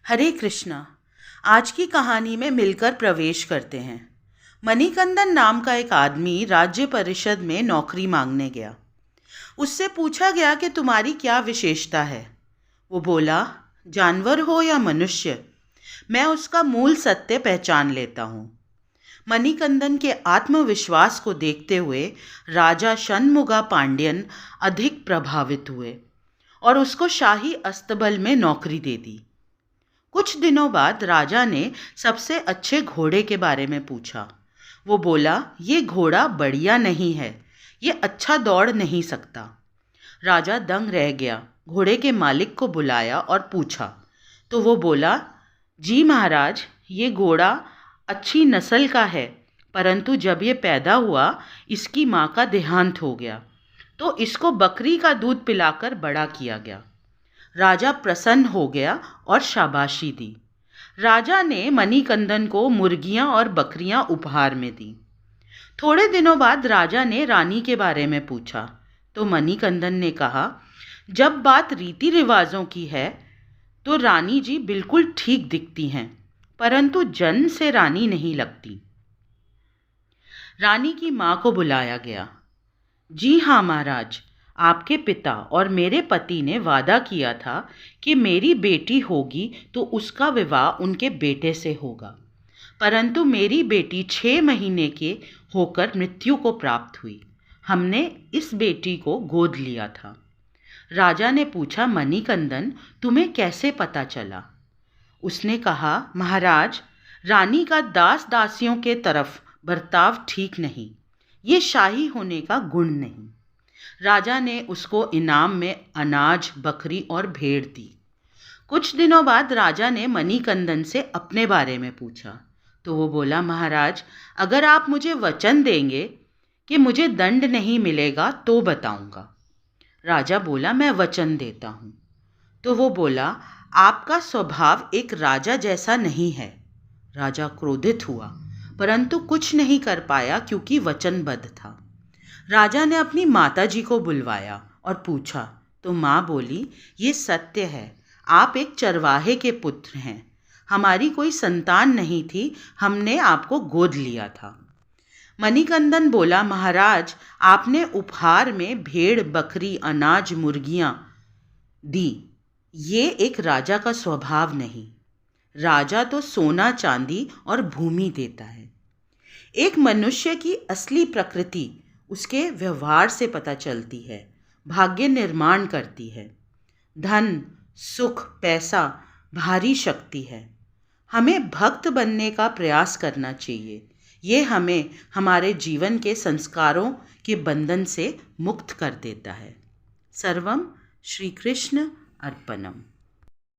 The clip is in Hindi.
हरे कृष्णा। आज की कहानी में मिलकर प्रवेश करते हैं। मणिकंदन नाम का एक आदमी राज्य परिषद में नौकरी मांगने गया। उससे पूछा गया कि तुम्हारी क्या विशेषता है। वो बोला, जानवर हो या मनुष्य, मैं उसका मूल सत्य पहचान लेता हूँ। मणिकंदन के आत्मविश्वास को देखते हुए राजा षणमुगा पांड्यन अधिक प्रभावित हुए और उसको शाही अस्तबल में नौकरी दे दी। कुछ दिनों बाद राजा ने सबसे अच्छे घोड़े के बारे में पूछा। वो बोला, ये घोड़ा बढ़िया नहीं है, ये अच्छा दौड़ नहीं सकता। राजा दंग रह गया, घोड़े के मालिक को बुलाया और पूछा। तो वो बोला, जी महाराज, ये घोड़ा अच्छी नस्ल का है, परंतु जब ये पैदा हुआ इसकी माँ का देहांत हो गया, तो इसको बकरी का दूध पिलाकर बड़ा किया गया। राजा प्रसन्न हो गया और शाबाशी दी। राजा ने मणिकंदन को मुर्गियां और बकरियां उपहार में दी। थोड़े दिनों बाद राजा ने रानी के बारे में पूछा, तो मणिकंदन ने कहा, जब बात रीति रिवाजों की है तो रानी जी बिल्कुल ठीक दिखती हैं, परंतु जन्म से रानी नहीं लगती। रानी की माँ को बुलाया गया। जी हाँ महाराज, आपके पिता और मेरे पति ने वादा किया था कि मेरी बेटी होगी तो उसका विवाह उनके बेटे से होगा, परंतु मेरी बेटी 6 महीने के होकर मृत्यु को प्राप्त हुई। हमने इस बेटी को गोद लिया था। राजा ने पूछा, मणिकंदन, तुम्हें कैसे पता चला? उसने कहा, महाराज, रानी का दास दासियों के तरफ बर्ताव ठीक नहीं, ये शाही होने का गुण नहीं। राजा ने उसको इनाम में अनाज, बकरी और भेड़ दी। कुछ दिनों बाद राजा ने मणिकंदन से अपने बारे में पूछा, तो वो बोला, महाराज, अगर आप मुझे वचन देंगे कि मुझे दंड नहीं मिलेगा तो बताऊंगा। राजा बोला, मैं वचन देता हूँ। तो वो बोला, आपका स्वभाव एक राजा जैसा नहीं है। राजा क्रोधित हुआ, परंतु कुछ नहीं कर पाया क्योंकि वचनबद्ध था। राजा ने अपनी माताजी को बुलवाया और पूछा, तो माँ बोली, ये सत्य है, आप एक चरवाहे के पुत्र हैं। हमारी कोई संतान नहीं थी, हमने आपको गोद लिया था। मणिकंदन बोला, महाराज, आपने उपहार में भेड़, बकरी, अनाज, मुर्गियाँ दी। ये एक राजा का स्वभाव नहीं। राजा तो सोना, चांदी और भूमि देता है। एक मनुष्य की असली प्रकृति उसके व्यवहार से पता चलती है, भाग्य निर्माण करती है। धन, सुख, पैसा भारी शक्ति है। हमें भक्त बनने का प्रयास करना चाहिए। ये हमें हमारे जीवन के संस्कारों के बंधन से मुक्त कर देता है। सर्वम श्री कृष्ण अर्पणम।